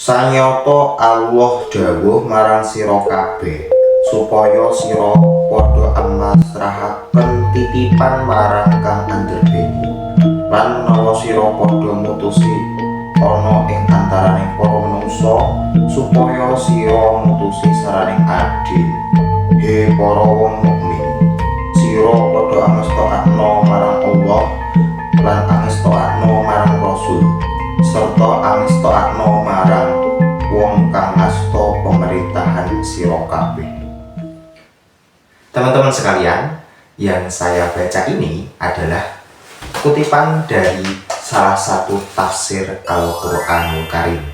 Sanyata Allah dawuh marang sira kabeh supaya sira padha amasrahaken titipan marang kang andrbeni lan menawa sira padha mutusi ana ing antaraning para manungsa supaya sira mutusi saraning adil. He para wong mukmin, sira padha angestokno marang Allah lan angestokno marang Rasul serta angestokno marang wong kang ngasta pemerintahan sira kabeh. Teman-teman sekalian, yang saya baca ini adalah kutipan dari salah satu tafsir Al-Qur'anul Karim.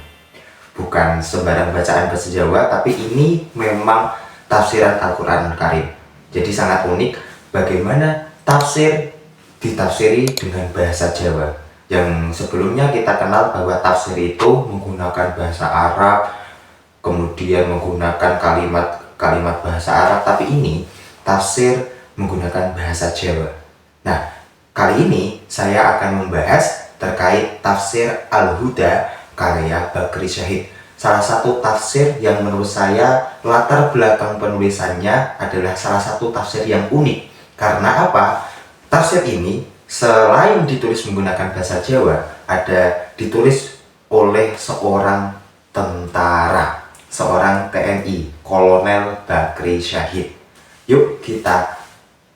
Bukan sembarang bacaan bahasa Jawa, tapi ini memang tafsiran Al-Qur'anul Karim. Jadi sangat unik bagaimana tafsir ditafsiri dengan bahasa Jawa. Yang sebelumnya kita kenal bahwa tafsir itu menggunakan bahasa Arab, kemudian menggunakan kalimat bahasa Arab, tapi ini tafsir menggunakan bahasa Jawa. Nah, kali ini saya akan membahas terkait tafsir Al-Huda karya Bakri Syahid. Salah satu tafsir yang menurut saya latar belakang penulisannya adalah salah satu tafsir yang unik. Karena apa? Tafsir ini selain ditulis menggunakan bahasa Jawa, ada ditulis oleh seorang tentara, seorang TNI, Kolonel Bakri Syahid. Yuk kita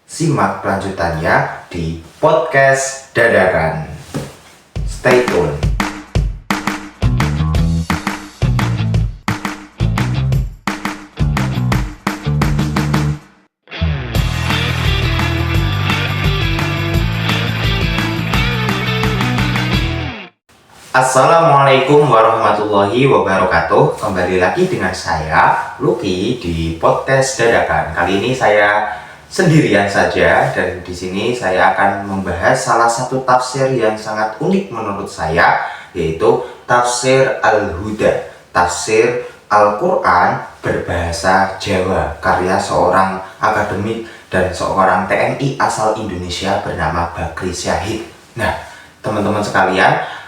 simak kelanjutannya di podcast dadakan. Stay tune. Assalamualaikum warahmatullahi wabarakatuh. Kembali lagi dengan saya Lucky di podcast dadakan. Kali ini saya sendirian saja dan di sini saya akan membahas salah satu tafsir yang sangat unik menurut saya, yaitu tafsir Al-Huda, tafsir Al-Quran berbahasa Jawa karya seorang akademik dan seorang TNI asal Indonesia bernama Bakri Syahid. Nah, teman-teman sekalian,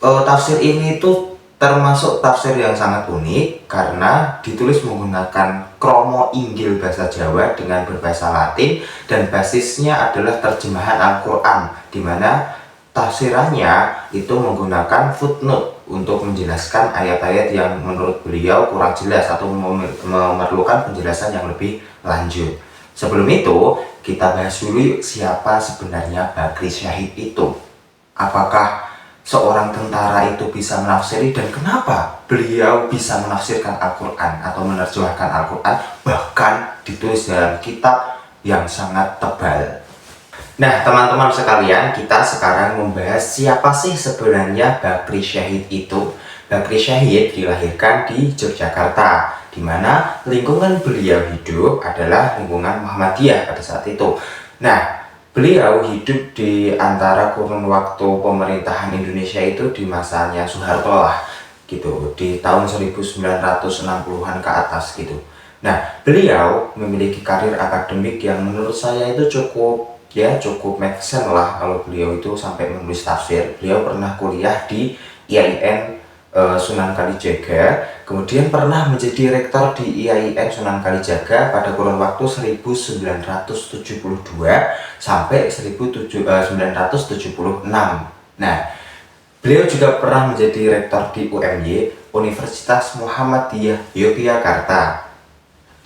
tafsir ini tuh termasuk tafsir yang sangat unik karena ditulis menggunakan kromo Inggil bahasa Jawa dengan berbahasa Latin dan basisnya adalah terjemahan Al-Quran, di mana tafsirannya itu menggunakan footnote untuk menjelaskan ayat-ayat yang menurut beliau kurang jelas atau memerlukan penjelasan yang lebih lanjut. Sebelum itu, kita bahas dulu siapa sebenarnya Bakri Syahid itu. Apakah seorang tentara itu bisa menafsiri dan kenapa beliau bisa menafsirkan Al-Quran atau menerjemahkan Al-Quran, bahkan ditulis dalam kitab yang sangat tebal. Nah, teman-teman sekalian, kita sekarang membahas siapa sih sebenarnya Bakri Syahid itu. Bakri Syahid dilahirkan di Yogyakarta, di mana lingkungan beliau hidup adalah lingkungan Muhammadiyah pada saat itu. Nah, beliau hidup di antara kurun waktu pemerintahan Indonesia itu di masanya Soeharto lah, gitu, di tahun 1960-an ke atas gitu. Nah, beliau memiliki karir akademik yang menurut saya itu cukup make sense lah kalau beliau itu sampai menulis tafsir. Beliau pernah kuliah di IAIN Sunan Kalijaga, kemudian pernah menjadi rektor di IAIN Sunan Kalijaga pada kurun waktu 1972 sampai 1976. Nah, beliau juga pernah menjadi rektor di UMY, Universitas Muhammadiyah Yogyakarta.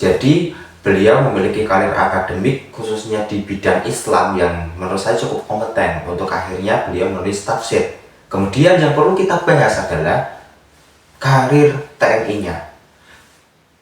Jadi, beliau memiliki karir akademik khususnya di bidang Islam yang menurut saya cukup kompeten untuk akhirnya beliau menulis tafsir. Kemudian yang perlu kita bahas adalah karir TNI-nya.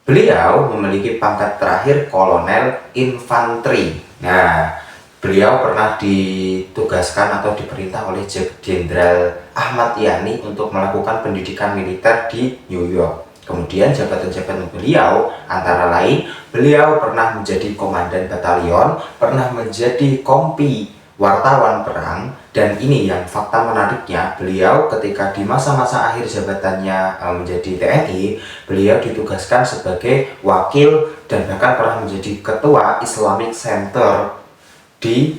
Beliau memiliki pangkat terakhir Kolonel Infanteri. Nah, beliau pernah ditugaskan atau diperintah oleh Jenderal Ahmad Yani untuk melakukan pendidikan militer di New York. Kemudian jabatan-jabatan beliau antara lain, beliau pernah menjadi komandan batalion, pernah menjadi kompi wartawan perang, dan ini yang fakta menariknya, beliau ketika di masa-masa akhir jabatannya menjadi TNI, beliau ditugaskan sebagai wakil dan bahkan pernah menjadi ketua Islamic Center di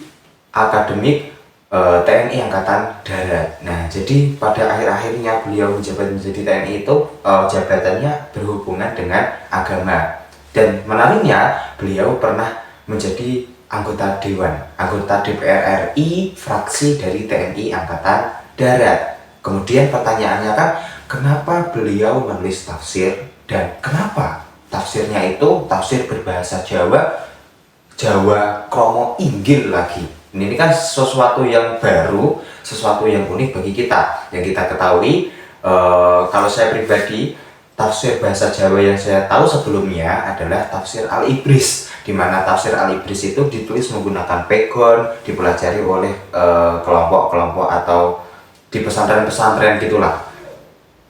akademik TNI Angkatan Darat. Nah, jadi pada akhir-akhirnya beliau menjabat menjadi TNI itu jabatannya berhubungan dengan agama. Dan menariknya, beliau pernah menjadi anggota Dewan, anggota DPR RI, fraksi dari TNI Angkatan Darat. Kemudian pertanyaannya kan, kenapa beliau menulis tafsir dan kenapa tafsirnya itu tafsir berbahasa Jawa, Jawa Kromo Inggil lagi. Ini kan sesuatu yang baru, sesuatu yang unik bagi kita. Yang kita ketahui, kalau saya pribadi, tafsir bahasa Jawa yang saya tahu sebelumnya adalah tafsir Al-Ibris, di mana tafsir Al-Ibris itu ditulis menggunakan pegon, dipelajari oleh kelompok-kelompok atau di pesantren-pesantren gitulah,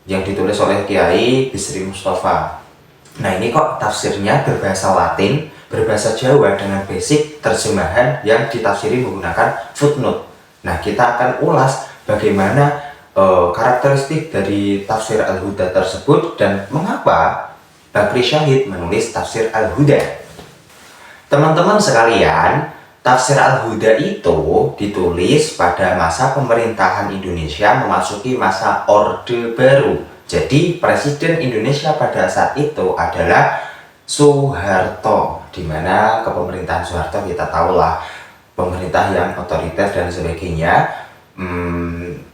yang ditulis oleh Kiai Bisri Mustafa. Nah, ini kok tafsirnya berbahasa Latin, berbahasa Jawa dengan basic terjemahan yang ditafsiri menggunakan footnote. Nah, kita akan ulas bagaimana karakteristik dari tafsir Al-Huda tersebut dan mengapa Bakri Syahid menulis tafsir Al-Huda. Teman-teman sekalian, tafsir Al-Huda itu ditulis pada masa pemerintahan Indonesia memasuki masa Orde Baru. Jadi Presiden Indonesia pada saat itu adalah Soeharto, di mana kepemerintahan Soeharto kita tahulah pemerintah yang otoriter dan sebagainya.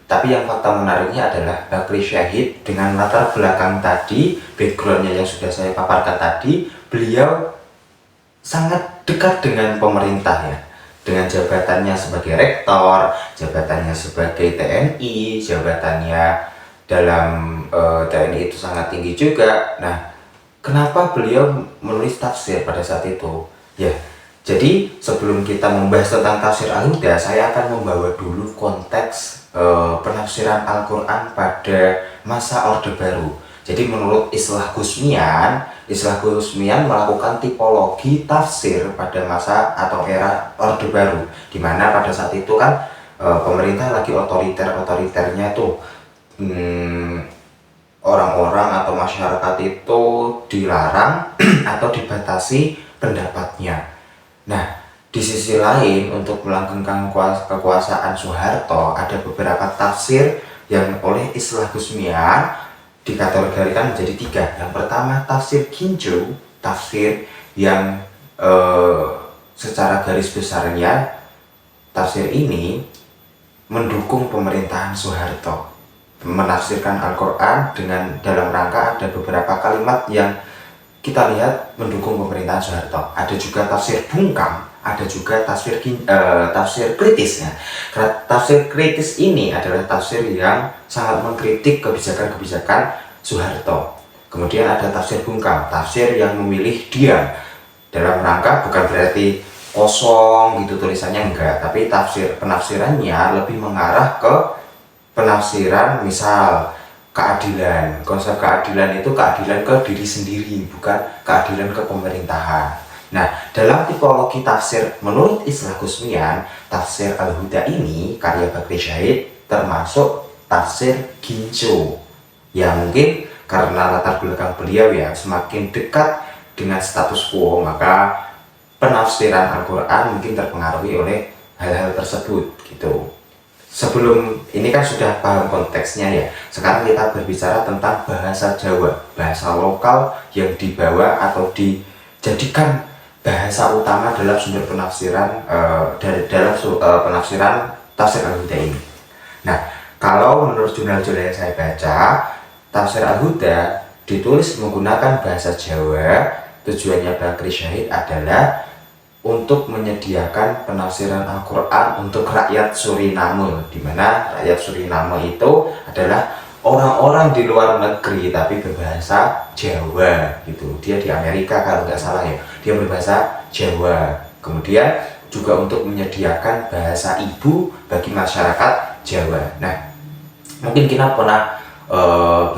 Tapi yang fakta menariknya adalah Bakri Syahid dengan latar belakang tadi, backgroundnya yang sudah saya paparkan tadi, beliau sangat dekat dengan pemerintah ya, dengan jabatannya sebagai rektor, jabatannya sebagai TNI, jabatannya dalam TNI itu sangat tinggi juga. Nah, kenapa beliau menulis tafsir pada saat itu? Ya, jadi sebelum kita membahas tentang tafsir Al-Huda, saya akan membawa dulu konteks penafsiran Al-Quran pada masa Orde Baru. Jadi menurut Islah Gusmian melakukan tipologi tafsir pada masa atau era Orde Baru, di mana pada saat itu kan pemerintah lagi otoriternya tuh. Orang-orang atau masyarakat itu dilarang atau dibatasi pendapatnya. Nah, di sisi lain untuk melanggengkan kekuasaan Soeharto, ada beberapa tafsir yang oleh Islah Gusmian dikategorikan menjadi 3. Yang pertama tafsir Gincu, tafsir yang secara garis besarnya tafsir ini mendukung pemerintahan Soeharto, menafsirkan Al-Quran dengan dalam rangka ada beberapa kalimat yang kita lihat mendukung pemerintahan Soeharto. Ada juga tafsir bungkam, ada juga tafsir kritis. Tafsir kritis ini adalah tafsir yang sangat mengkritik kebijakan-kebijakan Soeharto. Kemudian ada tafsir bungkam, tafsir yang memilih diam, dalam rangka bukan berarti kosong gitu tulisannya, enggak, tapi penafsirannya lebih mengarah ke penafsiran misal keadilan. Konsep keadilan itu keadilan ke diri sendiri, bukan keadilan ke pemerintahan. Nah, dalam tipologi tafsir menurut Islah Gusmian, tafsir Al-Huda ini karya Bakri Syahid termasuk tafsir Gincu, yang mungkin karena latar belakang beliau ya semakin dekat dengan status quo, maka penafsiran Al-Quran mungkin terpengaruhi oleh hal-hal tersebut gitu. Sebelum ini kan sudah paham konteksnya ya. Sekarang kita berbicara tentang bahasa Jawa, bahasa lokal yang dibawa atau dijadikan bahasa utama dalam sumber penafsiran penafsiran tafsir Al-Huda ini. Nah, kalau menurut jurnal-jurnal yang saya baca, tafsir Al-Huda ditulis menggunakan bahasa Jawa. Tujuannya Bakri Syahid adalah untuk menyediakan penafsiran Al-Quran untuk rakyat Suriname, di mana rakyat Suriname itu adalah orang-orang di luar negeri tapi berbahasa Jawa gitu. Dia di Amerika kalau nggak salah ya, dia berbahasa Jawa. Kemudian juga untuk menyediakan bahasa ibu bagi masyarakat Jawa. Nah, mungkin kita pernah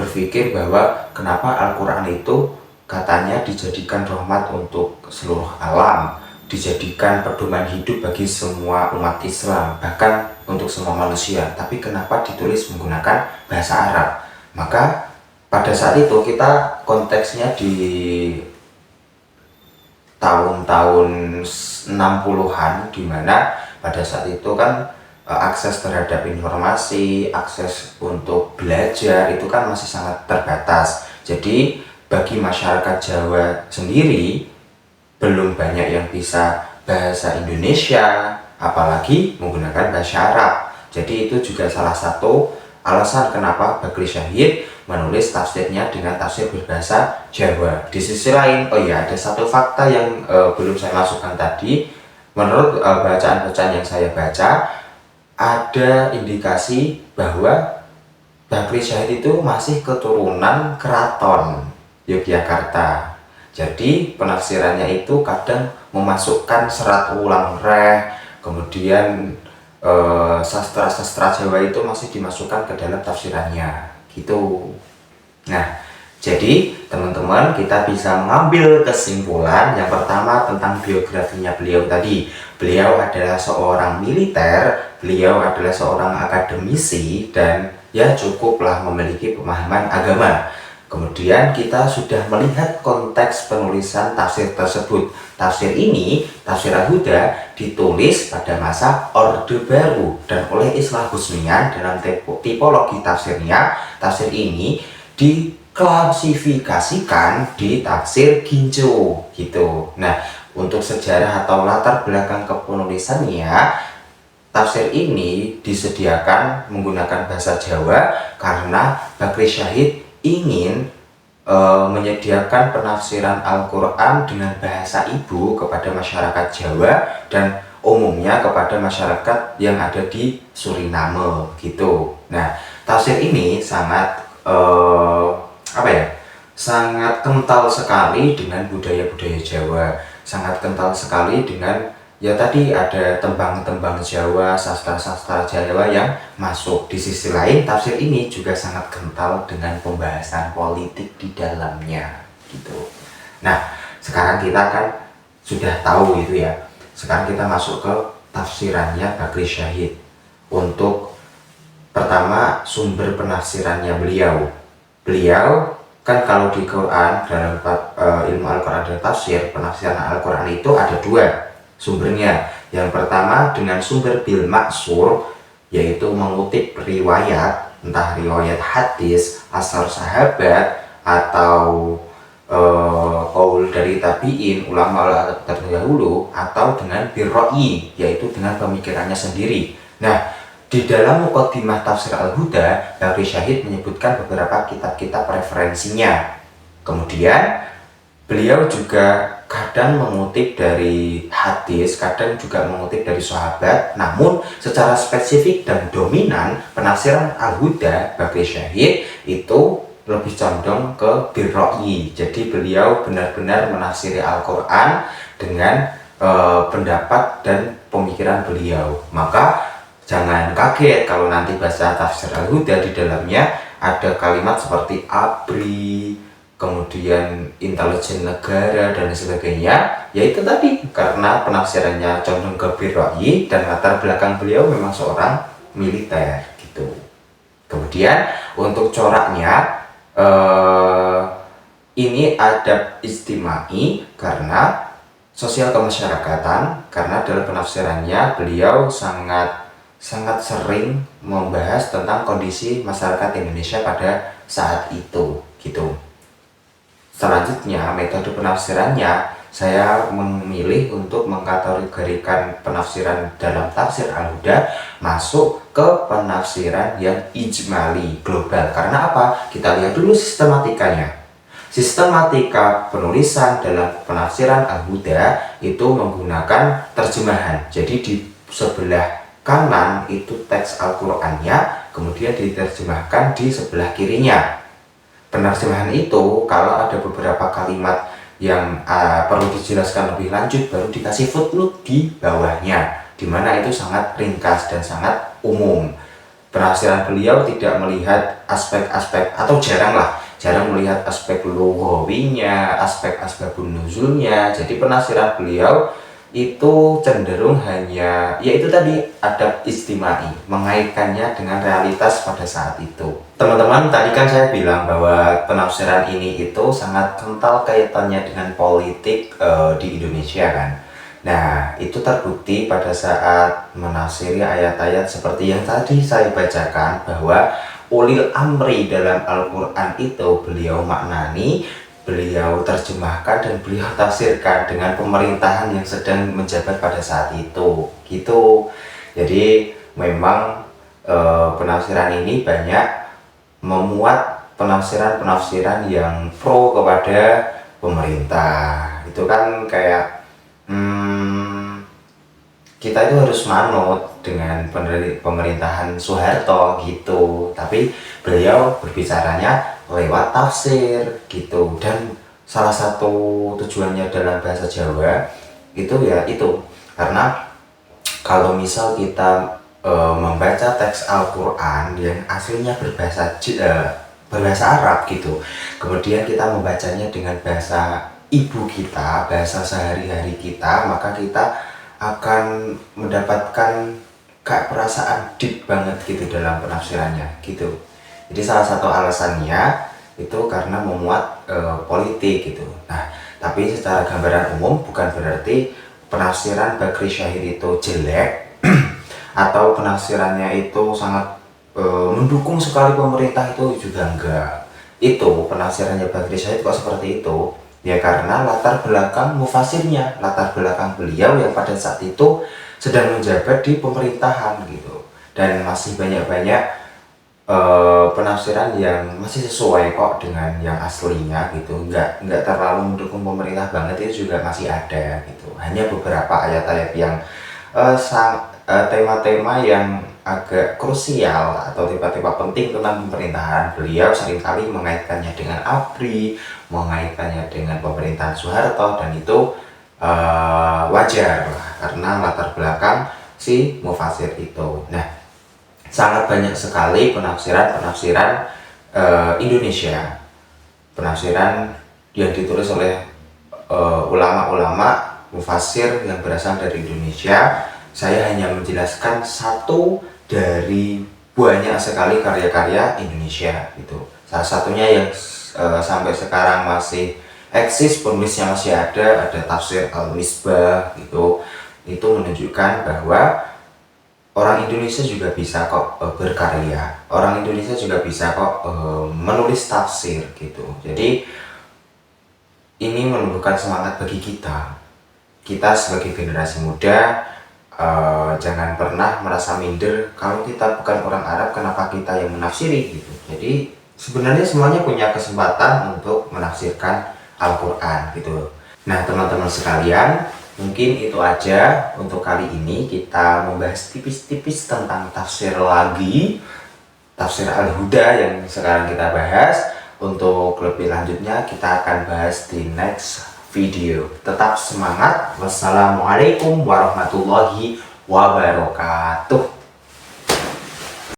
berpikir bahwa kenapa Al-Quran itu katanya dijadikan rahmat untuk seluruh alam, dijadikan pedoman hidup bagi semua umat Islam, bahkan untuk semua manusia, tapi kenapa ditulis menggunakan bahasa Arab? Maka pada saat itu kita konteksnya di tahun-tahun 60-an, di mana pada saat itu kan akses terhadap informasi, akses untuk belajar itu kan masih sangat terbatas. Jadi bagi masyarakat Jawa sendiri belum banyak yang bisa bahasa Indonesia, apalagi menggunakan bahasa Arab. Jadi itu juga salah satu alasan kenapa Bagri Syahid menulis tafsirnya dengan tafsir berbahasa Jawa. Di sisi lain, ada satu fakta yang belum saya masukkan tadi. Menurut bacaan-bacaan yang saya baca, ada indikasi bahwa Bagri Syahid itu masih keturunan keraton Yogyakarta. Jadi penafsirannya itu kadang memasukkan serat ulang reh, kemudian sastra-sastra Jawa itu masih dimasukkan ke dalam tafsirannya gitu. Nah, jadi teman-teman kita bisa mengambil kesimpulan yang pertama tentang biografinya beliau tadi. Beliau adalah seorang militer, beliau adalah seorang akademisi, dan ya cukuplah memiliki pemahaman agama. Kemudian kita sudah melihat konteks penulisan tafsir tersebut. Tafsir ini, tafsir Al-Huda, ditulis pada masa Orde Baru dan oleh Islah Husnian. Dalam tipologi tafsirnya, tafsir ini diklasifikasikan di tafsir Ginjo gitu. Nah, untuk sejarah atau latar belakang kepenulisannya, tafsir ini disediakan menggunakan bahasa Jawa karena Bagri Syahid ingin menyediakan penafsiran Al-Quran dengan bahasa ibu kepada masyarakat Jawa dan umumnya kepada masyarakat yang ada di Suriname gitu. Nah, tafsir ini sangat sangat kental sekali dengan budaya-budaya Jawa, sangat kental sekali dengan ya tadi ada tembang-tembang Jawa, sastra-sastra Jawa yang masuk. Di sisi lain, tafsir ini juga sangat kental dengan pembahasan politik di dalamnya gitu. Nah, sekarang kita kan sudah tahu itu ya. Sekarang kita masuk ke tafsirannya Bagri Syahid. Untuk pertama, sumber penafsirannya beliau. Beliau kan kalau di Quran, dalam ilmu Al-Quran dan tafsir, penafsiran Al-Quran itu ada dua sumbernya. Yang pertama dengan sumber bil maksur, yaitu mengutip riwayat, entah riwayat hadis, asar sahabat, atau qaul dari tabi'in, ulama terdahulu, atau dengan birro'i, yaitu dengan pemikirannya sendiri. Nah, di dalam Muqaddimah Tafsir Al-Huda, Bagri Syahid menyebutkan beberapa kitab-kitab referensinya. Kemudian beliau juga kadang mengutip dari hadis, kadang juga mengutip dari sahabat. Namun secara spesifik dan dominan penafsiran Al-Huda Bagri Syahid itu lebih condong ke birro'i. Jadi beliau benar-benar menafsiri Al-Quran dengan pendapat dan pemikiran beliau. Maka jangan kaget kalau nanti baca tafsir Al-Huda di dalamnya ada kalimat seperti ABRI, kemudian intelijen negara dan sebagainya. Yaitu tadi karena penafsirannya condong ke birro'i dan latar belakang beliau memang seorang militer gitu. Kemudian untuk coraknya ini adab istimai karena sosial kemasyarakatan, karena dalam penafsirannya beliau sangat sering membahas tentang kondisi masyarakat Indonesia pada saat itu gitu. Selanjutnya, metode penafsirannya, saya memilih untuk mengkategorikan penafsiran dalam tafsir Al-Huda masuk ke penafsiran yang ijmali, global. Karena apa? Kita lihat dulu sistematikanya. Sistematika penulisan dalam penafsiran Al-Huda itu menggunakan terjemahan. Jadi di sebelah kanan itu teks Al-Qur'annya, kemudian diterjemahkan di sebelah kirinya. Penerjemahan itu kalau ada beberapa kalimat yang perlu dijelaskan lebih lanjut baru dikasih footnote di bawahnya, dimana itu sangat ringkas dan sangat umum. Penafsiran beliau tidak melihat aspek-aspek, atau jarang melihat aspek lughawinya, aspek asbabun nuzulnya. Jadi penafsiran beliau itu cenderung hanya yaitu tadi adab istimai, mengaitkannya dengan realitas pada saat itu. Teman-teman, tadi kan saya bilang bahwa penafsiran ini itu sangat kental kaitannya dengan politik di Indonesia kan. Nah, itu terbukti pada saat menafsiri ayat-ayat seperti yang tadi saya bacakan, bahwa ulil amri dalam Al-Quran itu beliau maknani, beliau terjemahkan, dan beliau tafsirkan dengan pemerintahan yang sedang menjabat pada saat itu gitu. Jadi memang penafsiran ini banyak memuat penafsiran-penafsiran yang pro kepada pemerintah. Itu kan kayak kita itu harus manut dengan pemerintahan Soeharto gitu, tapi beliau berbicaranya lewat tafsir gitu. Dan salah satu tujuannya dalam bahasa Jawa itu ya itu, karena kalau misal kita membaca teks Al-Quran yang aslinya berbahasa Arab gitu, kemudian kita membacanya dengan bahasa ibu kita, bahasa sehari-hari kita, maka kita akan mendapatkan kayak perasaan deep banget gitu dalam penafsirannya gitu. Jadi salah satu alasannya itu karena memuat politik gitu. Nah, tapi secara gambaran umum bukan berarti penafsiran Bakri Syahid itu jelek atau penafsirannya itu sangat mendukung sekali pemerintah, itu juga enggak. Itu penafsirannya Bakri Syahid kok seperti itu ya karena latar belakang mufasirnya, latar belakang beliau yang pada saat itu sedang menjabat di pemerintahan gitu. Dan masih banyak-banyak penafsiran yang masih sesuai kok dengan yang aslinya gitu, nggak terlalu mendukung pemerintah banget, itu juga masih ada gitu. Hanya beberapa ayat-ayat yang tema-tema yang agak krusial atau tema-tema penting tentang pemerintahan, beliau seringkali mengaitkannya dengan ABRI, mengaitkannya dengan pemerintahan Soeharto, dan itu wajar lah karena latar belakang si mufasir itu. Nah, sangat banyak sekali penafsiran Indonesia, penafsiran yang ditulis oleh ulama-ulama mufasir yang berasal dari Indonesia. Saya hanya menjelaskan satu dari banyak sekali karya-karya Indonesia itu. Salah satunya yang sampai sekarang masih eksis, penulisnya masih ada tafsir Al-Misbah gitu. Itu menunjukkan bahwa orang Indonesia juga bisa kok berkarya, orang Indonesia juga bisa kok menulis tafsir gitu. Jadi ini menumbuhkan semangat bagi kita sebagai generasi muda. Jangan pernah merasa minder kalau kita bukan orang Arab, kenapa kita yang menafsiri gitu. Jadi sebenarnya semuanya punya kesempatan untuk menafsirkan Al-Quran gitu. Nah, teman-teman sekalian, mungkin itu aja untuk kali ini. Kita membahas tipis-tipis tentang tafsir lagi, tafsir Al-Huda yang sekarang kita bahas. Untuk lebih lanjutnya kita akan bahas di next video. Tetap semangat. Wassalamualaikum warahmatullahi wabarakatuh.